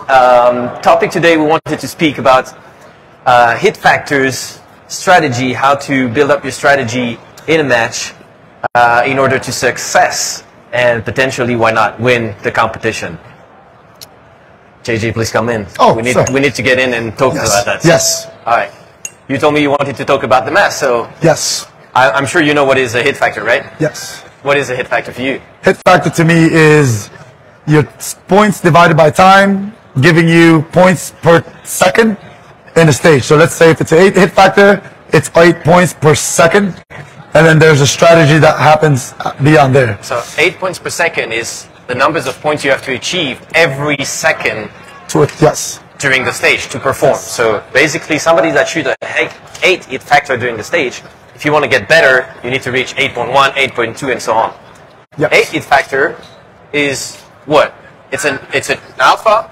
Topic today, we wanted to speak about hit factors, strategy, how to build up your strategy in a match in order to success and potentially, why not, win the competition. JJ, please come in. Oh, we need to get in and talk about that. Yes. All right. You told me you wanted to talk about the math, so yes. I'm sure you know what is a hit factor, right? Yes. What is a hit factor for you? Hit factor to me is your points divided by time, giving you points per second in a stage. So let's say if it's an 8 hit factor, it's 8 points per second. And then there's a strategy that happens beyond there. So 8 points per second is the numbers of points you have to achieve every second during the stage to perform. Yes. So basically somebody that shoots a 8 hit factor during the stage, if you want to get better, you need to reach 8.1, 8.2 and so on. Yes. 8 hit factor is what? It's an alpha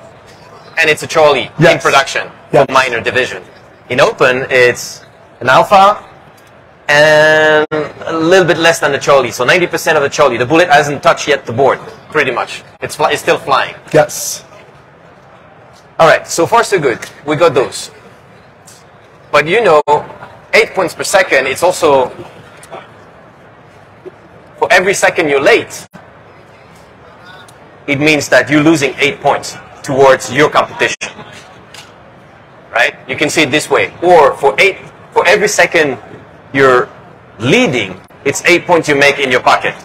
and it's a Charlie in production for minor division. In open, it's an alpha and a little bit less than the Charlie. So 90% of the Charlie. The bullet hasn't touched yet the board, pretty much. It's still flying. Yes. All right, so far so good. We got those. But you know, 8 points per second, it's also, for every second you're late, it means that you're losing 8 points towards your competition. Right? You can see it this way. Or for every second you're leading, it's 8 points you make in your pocket.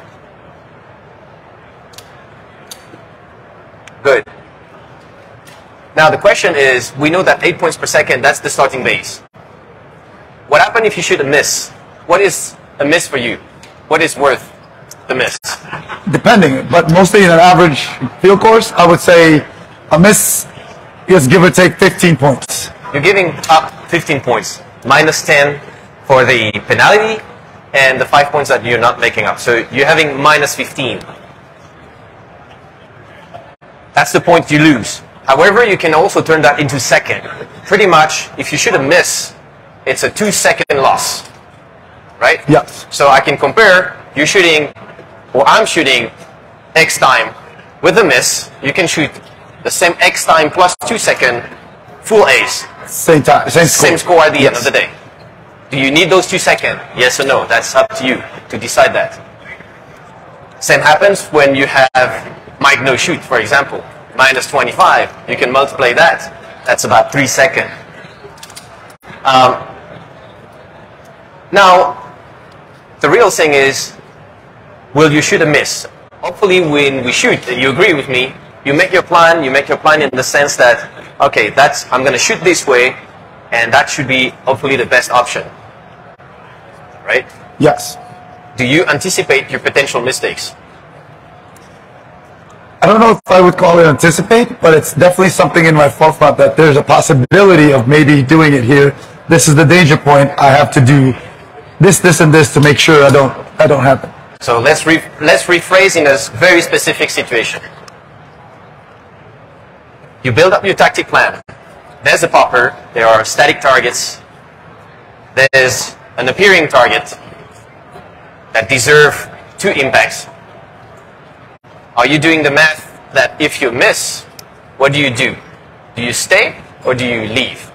Good. Now the question is, we know that 8 points per second, that's the starting base. What happens if you shoot a miss? What is a miss for you? What is worth the miss? Depending, but mostly in an average field course, I would say a miss is give or take 15 points. You're giving up 15 points, minus 10 for the penalty, and the 5 points that you're not making up. So you're having minus 15. That's the point you lose. However, you can also turn that into second. Pretty much, if you shoot a miss, it's a 2-second loss, right? Yes. So I can compare, you're shooting, or I'm shooting X time with a miss. You can shoot the same X time plus 2 seconds, full ace. Same time, same score at the end of the day. Do you need those 2 seconds? Yes or no? That's up to you to decide that. Same happens when you have Mike no shoot, for example. Minus 25. You can multiply that. That's about 3 seconds. Now, the real thing is, will you shoot a miss? Hopefully when we shoot, you agree with me, you make your plan in the sense that, okay, I'm going to shoot this way, and that should be hopefully the best option. Right? Yes. Do you anticipate your potential mistakes? I don't know if I would call it anticipate, but it's definitely something in my forefront that there's a possibility of maybe doing it here. This is the danger point. I have to do this, and this to make sure I don't happen. So let's rephrase in a very specific situation. You build up your tactic plan. There's a popper. There are static targets. There's an appearing target that deserve 2 impacts. Are you doing the math that if you miss, what do? Do you stay or do you leave?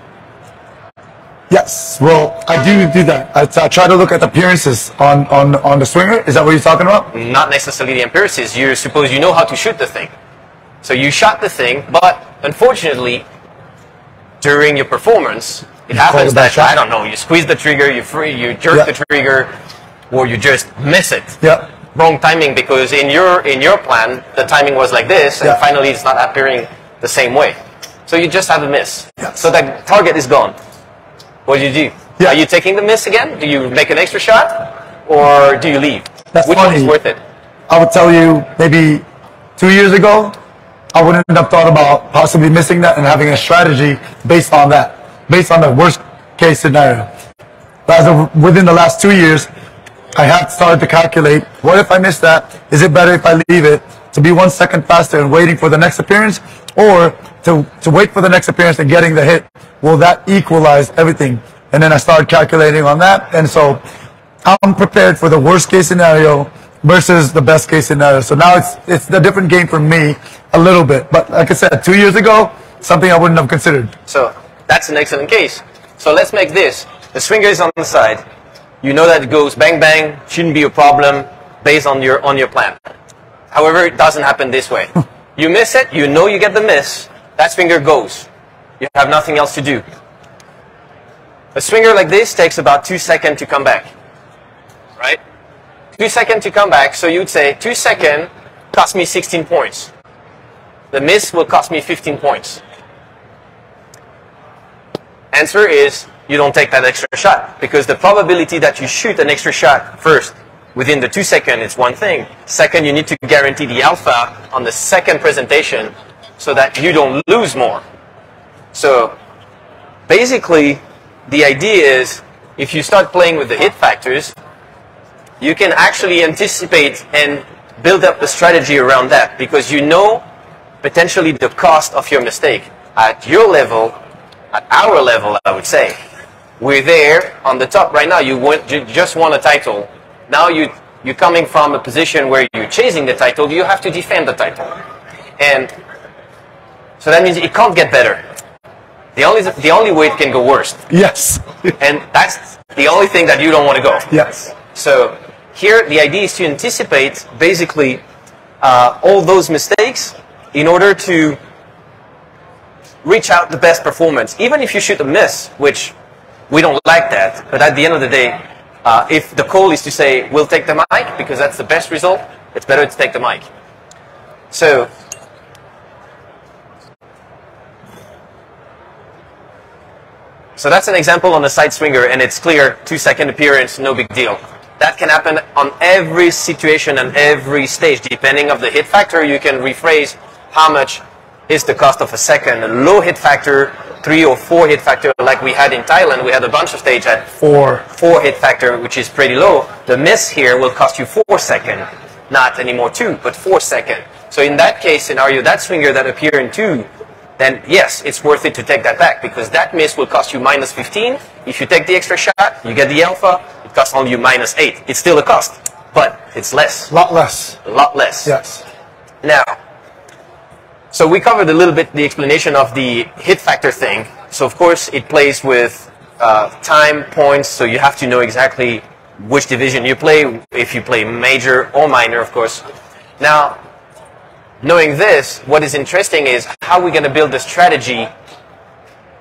Yes, well, I do that. I try to look at appearances on the swinger. Is that what you're talking about? Not necessarily the appearances. You suppose you know how to shoot the thing. So you shot the thing, but unfortunately, during your performance, it happens that, I don't know, you squeeze the trigger, you jerk the trigger, or you just miss it. Yeah. Wrong timing, because in your plan, the timing was like this, and finally it's not appearing the same way. So you just have a miss. Yes. So that target is gone. What do you do? Yeah. Are you taking the miss again? Do you make an extra shot? Or do you leave? That's Which one is worth it? I would tell you maybe 2 years ago, I wouldn't have thought about possibly missing that and having a strategy based on that, based on the worst case scenario. But within the last 2 years, I have started to calculate, what if I miss that? Is it better if I leave it to be 1 second faster and waiting for the next appearance, or to wait for the next appearance and getting the hit? Will that equalize everything? And then I started calculating on that, and so I'm prepared for the worst case scenario versus the best case scenario. So now it's a different game for me a little bit. But like I said, 2 years ago, something I wouldn't have considered. So that's an excellent case. So let's make this. The swinger is on the side. You know that it goes bang bang, shouldn't be a problem based on your plan. However, it doesn't happen this way. You miss it, you know you get the miss, that swinger goes. You have nothing else to do. A swinger like this takes about 2 seconds to come back. Right? 2 seconds to come back, so you'd say 2 seconds cost me 16 points. The miss will cost me 15 points. Answer is, you don't take that extra shot, because the probability that you shoot an extra shot first within the 2 seconds is one thing. Second, you need to guarantee the alpha on the second presentation so that you don't lose more. So basically, the idea is, if you start playing with the hit factors, you can actually anticipate and build up the strategy around that, because you know potentially the cost of your mistake. At your level, at our level, I would say, we're there on the top right now. You just won a title. Now you're coming from a position where you're chasing the title. You have to defend the title, and so that means it can't get better. The only way it can go worse. Yes. And that's the only thing that you don't want to go. Yes. So here the idea is to anticipate basically all those mistakes in order to reach out the best performance. Even if you shoot a miss, which we don't like that, but at the end of the day, if the call is to say, we'll take the mic because that's the best result, it's better to take the mic. So that's an example on the side swinger, and it's clear, 2 second appearance, no big deal. That can happen on every situation and every stage. Depending on the hit factor, you can rephrase how much is the cost of a second. A low hit factor, 3 or 4 hit factor, like we had in Thailand, we had a bunch of stage at 4 hit factor, which is pretty low. The miss here will cost you 4 seconds, not anymore 2, but 4 seconds. So in that case scenario, that swinger that appear in 2, then yes, it's worth it to take that back, because that miss will cost you minus 15. If you take the extra shot, you get the alpha, it costs only you minus 8. It's still a cost, but it's less. A lot less. A lot less. Yes. Now, so we covered a little bit the explanation of the hit factor thing. So of course it plays with time, points, so you have to know exactly which division you play, if you play major or minor, of course. Now, knowing this, what is interesting is how we're going to build the strategy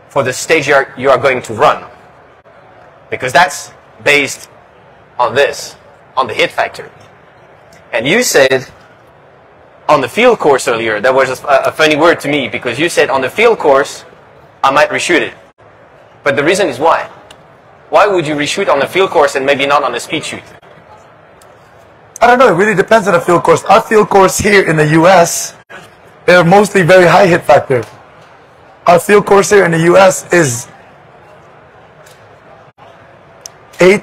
for the stage you are going to run. Because that's based on this, on the hit factor. And you said on the field course earlier, that was a funny word to me, because you said on the field course, I might reshoot it. But the reason is why? Why would you reshoot on the field course and maybe not on a speed shoot? I don't know, it really depends on the field course. Our field course here in the US, they're mostly very high hit factor. Our field course here in the US is 8,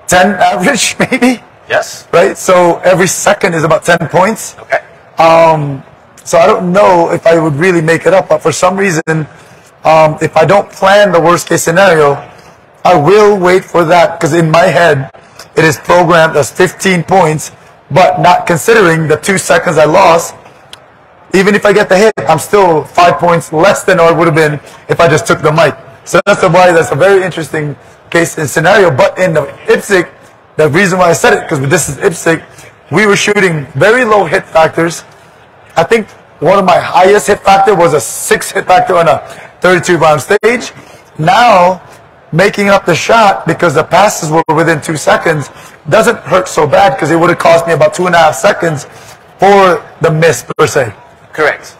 10 average, maybe? Yes. Right? So every second is about 10 points. Okay. So I don't know if I would really make it up, but for some reason, if I don't plan the worst case scenario, I will wait for that, because in my head, it is programmed as 15 points, but not considering the 2 seconds I lost. Even if I get the hit, I'm still 5 points less than I would have been if I just took the mic. So that's why that's a very interesting case and scenario. But in the IPSC, the reason why I said it, because this is IPSC, we were shooting very low hit factors. I think one of my highest hit factor was a 6 hit factor on a 32 round stage. Now, making up the shot, because the passes were within 2 seconds, doesn't hurt so bad, because it would have cost me about 2.5 seconds for the miss per se. Correct.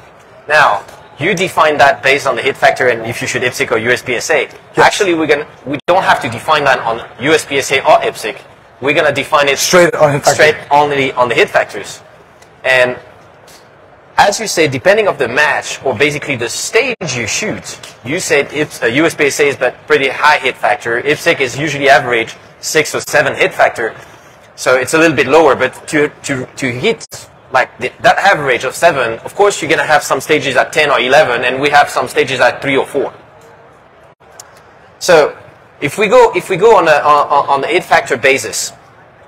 Now, you define that based on the hit factor and if you should IPSC or USPSA. Yes. Actually, we don't have to define that on USPSA or IPSC. We're going to define it straight only on the hit factors. And as you say, depending on the match, or basically the stage you shoot, you said USPSA is but pretty high hit factor. IPSC is usually average 6 or 7 hit factor. So it's a little bit lower, but to hit like that average of 7, of course you're going to have some stages at 10 or 11, and we have some stages at 3 or 4. So if we go on the hit factor basis,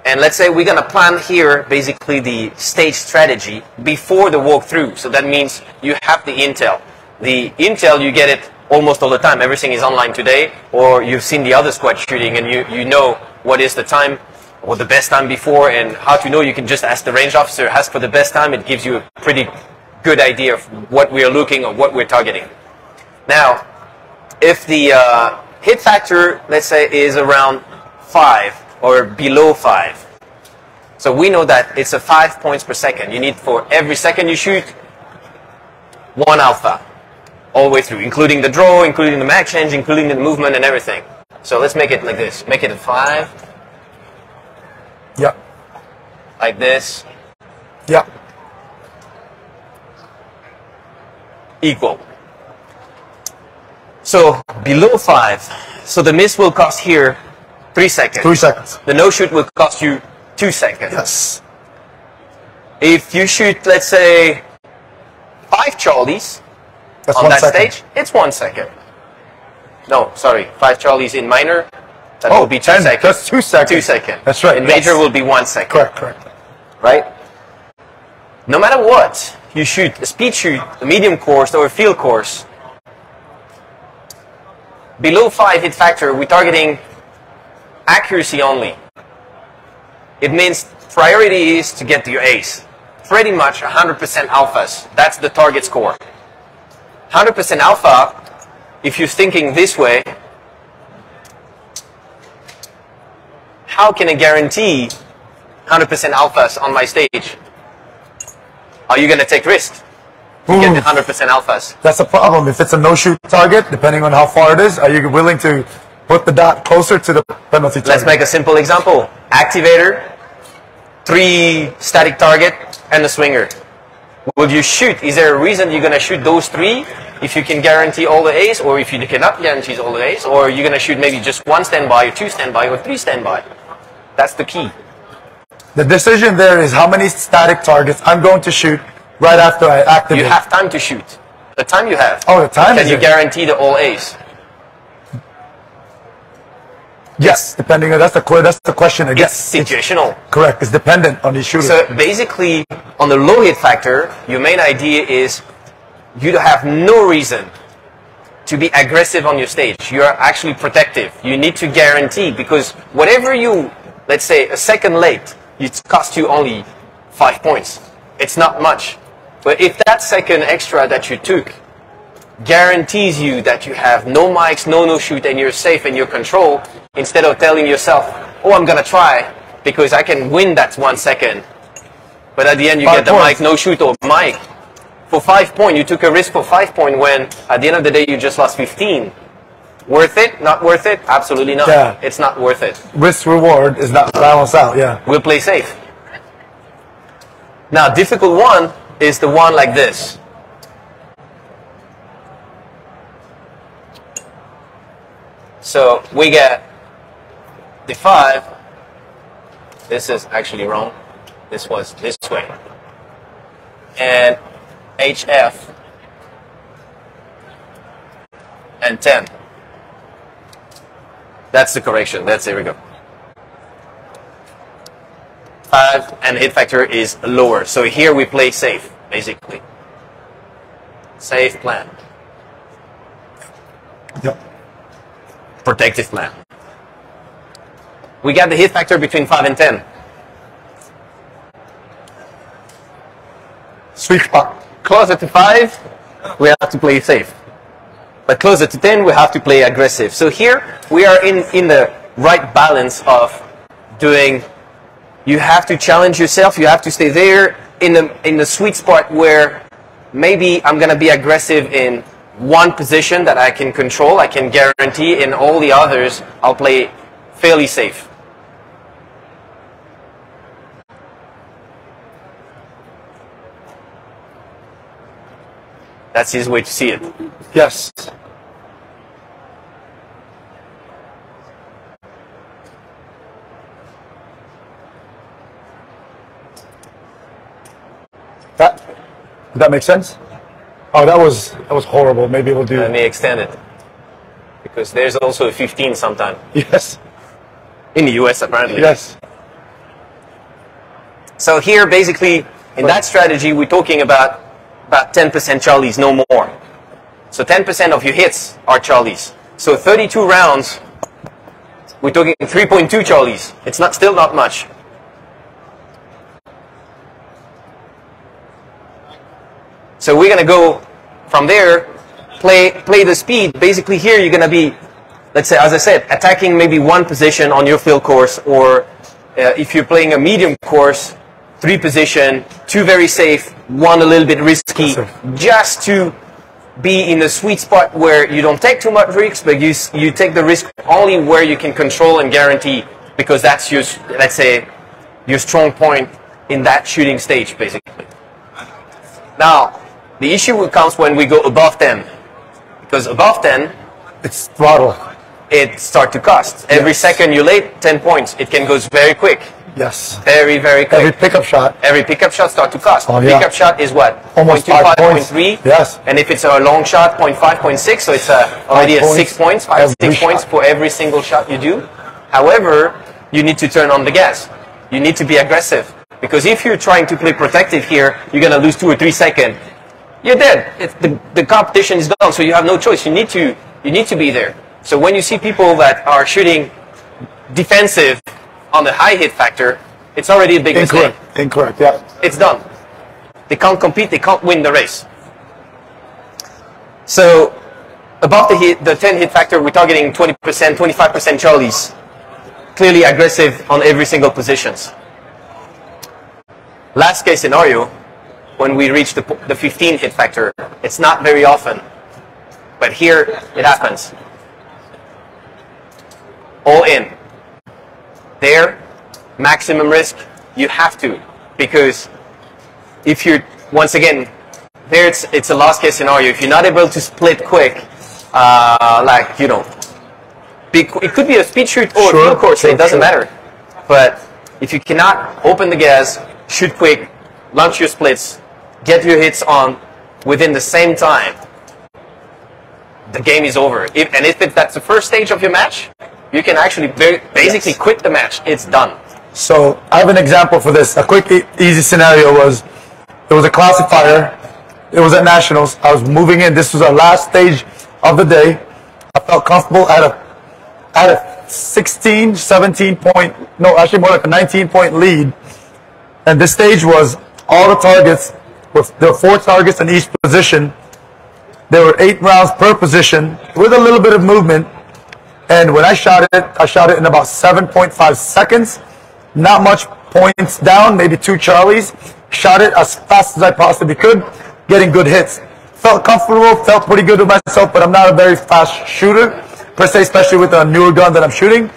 and let's say we're going to plan here basically the stage strategy before the walkthrough. So that means you have the intel. The Intel, you get it almost all the time. Everything is online today, or you've seen the other squad shooting and you know what is the time or the best time before, and how to know. You can just ask the range officer, ask for the best time. It gives you a pretty good idea of what we are looking or what we're targeting. Now, if the hit factor, let's say, is around 5 or below 5, so we know that it's a 5 points per second. You need, for every second you shoot, 1 alpha all the way through, including the draw, including the mag change, including the movement and everything. So let's make it like this. Make it a 5. Yeah. Like this. Yeah. Equal. So below 5, so the miss will cost here 3 seconds. 3 seconds. The no shoot will cost you 2 seconds. Yes. If you shoot, let's say, 5 Charlies That's on 1 that second. stage, it's 1 second. No, sorry, 5 Charlies in minor, that will be 2 seconds. That's 2 seconds. 2 seconds. That's right. In major will be 1 second. Correct, correct. Right? No matter what, you shoot a speed shoot, a medium course, or a field course, below 5 hit factor, we're targeting accuracy only. It means priority is to get to your ace. Pretty much 100% alphas. That's the target score. 100% alpha, if you're thinking this way, how can I guarantee 100% alphas on my stage? Are you going to take risks to get the 100% alphas? That's a problem. If it's a no-shoot target, depending on how far it is, are you willing to put the dot closer to the penalty target? Let's make a simple example. Activator, 3 static target, and a swinger. Will you shoot? Is there a reason you're going to shoot those 3 if you can guarantee all the A's, or if you cannot guarantee all the A's, or you're going to shoot maybe just 1 standby, or 2 standby, or 3 standby? That's the key. The decision there is how many static targets I'm going to shoot right after I activate. You have time to shoot. The time you have. Oh, the time Can is you it? guarantee the all A's? Yes, depending on that's the question again. It's situational. Correct. It's dependent on the shooter. So basically, on the low hit factor, your main idea is you have no reason to be aggressive on your stage. You are actually protective. You need to guarantee, because whatever you, let's say, a second late, it costs you only 5 points. It's not much. But if that second extra that you took guarantees you that you have no mics, no shoot, and you're safe and you're control, instead of telling yourself, oh, I'm going to try because I can win that 1 second. But at the end you 5 get the points. mic, no shoot, or mic. For 5 points, you took a risk for 5 points when at the end of the day you just lost 15. Worth it? Not worth it? Absolutely not. Yeah. It's not worth it. Risk reward is not balanced out. Yeah. We'll play safe. Now, difficult one is the one like this. So we get the 5. This is actually wrong. This was this way. And HF and 10. That's the correction. There we go. 5 and hit factor is lower. So here we play safe, basically. Safe plan. Yep. Protective plan. We got the hit factor between 5 and 10. Sweet spot. Closer to 5, we have to play safe. But closer to 10, we have to play aggressive. So here, we are in the right balance of doing, you have to challenge yourself, you have to stay there in the sweet spot where maybe I'm going to be aggressive in one position that I can control, I can guarantee, in all the others, I'll play fairly safe. That's his way to see it. Yes. That makes sense? Oh, that was horrible. Maybe we'll do. Let me extend it, because there's also a 15 sometime. Yes. In the US, apparently. Yes. So here, basically, in that strategy, we're talking about 10% Charlies, no more. So 10% of your hits are Charlies. So 32 rounds, we're talking 3.2 Charlies. It's still not much. So we're gonna go from there, play the speed. Basically here you're gonna be, let's say, as I said, attacking maybe one position on your field course, or if you're playing a medium course, 3 position, 2 very safe, 1 a little bit risky, just to be in the sweet spot where you don't take too much risks, but you take the risk only where you can control and guarantee, because that's your, let's say, your strong point in that shooting stage, basically. Now, the issue comes when we go above 10, because above 10, it's throttle. It starts to cost. Every second you're late, 10 points. It can go very quick. Yes. Very, very quick. Every pickup shot. Every pickup shot starts to cost. Oh, yeah. Pickup shot is what? Almost 0.25, 0.3. Yes. And if it's a long shot, 0.5, 0.6. So it's already 6 points, 5, 6 points for every single shot you do. However, you need to turn on the gas. You need to be aggressive. Because if you're trying to play protective here, you're going to lose 2 or 3 seconds. You're dead. The competition is done, so you have no choice. You need to be there. So when you see people that are shooting defensive on the high hit factor, it's already a big mistake. Incorrect, yeah. It's done. They can't compete, they can't win the race. So above the 10 hit factor, we're targeting 20%, 25% Charlies. Clearly aggressive on every single positions. Last case scenario, when we reach the 15 hit factor, it's not very often, but here it happens. All in. There, maximum risk, you have to, because if you're, once again, there it's a last case scenario. If you're not able to split quick, like, you know, it could be a speed shoot or field course, it doesn't matter. But if you cannot open the gas, shoot quick, launch your splits, get your hits on within the same time, the game is over. If that's the first stage of your match, you can actually basically quit the match. It's done. So I have an example for this. A quick, easy scenario was, it was a classifier. It was at Nationals. I was moving in. This was our last stage of the day. I felt comfortable at a 16, 17 point, no, actually more like a 19 point lead. And this stage was all the targets, there were 4 targets in each position. There were 8 rounds per position with a little bit of movement. And when I shot it in about 7.5 seconds. Not much points down, maybe 2 Charlies. Shot it as fast as I possibly could, getting good hits. Felt comfortable, felt pretty good with myself, but I'm not a very fast shooter, per se, especially with a newer gun that I'm shooting.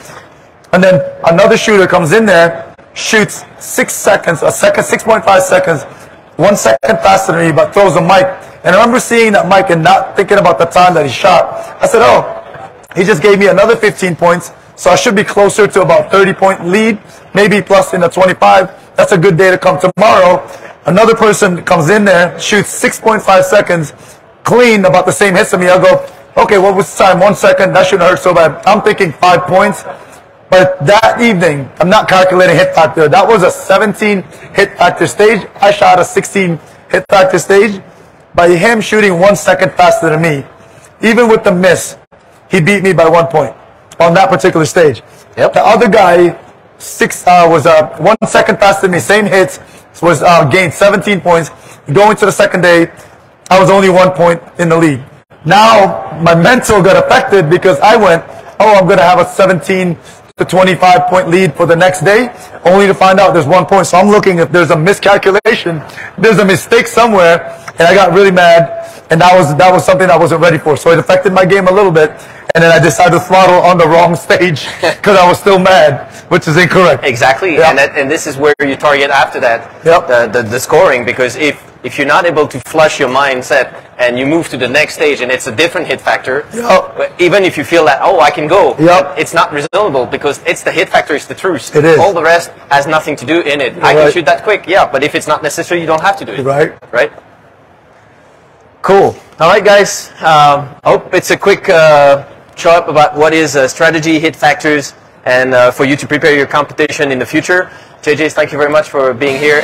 And then another shooter comes in there, shoots 6 seconds, 6.5 seconds, 1 second faster than me, but throws a mic. And I remember seeing that mic and not thinking about the time that he shot. I said, oh, he just gave me another 15 points, so I should be closer to about 30-point lead, maybe plus in the 25. That's a good day to come tomorrow. Another person comes in there, shoots 6.5 seconds, clean, about the same hits as me. I'll go, okay, what was the time? 1 second, that shouldn't hurt so bad. I'm thinking 5 points. But that evening, I'm not calculating hit factor. That was a 17 hit factor stage. I shot a 16 hit factor stage by him shooting 1 second faster than me. Even with the miss, he beat me by 1 point on that particular stage. Yep. The other guy was 1 second faster than me, same hits, was gained 17 points. Going to the second day, I was only 1 point in the lead. Now, my mental got affected because I went, oh, I'm going to have a 17 to 25 point lead for the next day, only to find out there's 1 point. So I'm looking if there's a miscalculation, there's a mistake somewhere, and I got really mad, and that was something I wasn't ready for. So it affected my game a little bit, and then I decided to throttle on the wrong stage because I was still mad, which is incorrect. Exactly, yep. and this is where you target after that, yep. the scoring, because if you're not able to flush your mindset and you move to the next stage and it's a different hit factor, yep. Even if you feel that, oh, I can go, yep. It's not reasonable because it's the hit factor, it's the truth. It is. All the rest has nothing to do in it. I can shoot that quick, yeah, but if it's not necessary, you don't have to do it. Right? Cool. All right, guys. Hope it's a quick show up about what is strategy, hit factors, and for you to prepare your competition in the future. JJ, thank you very much for being here.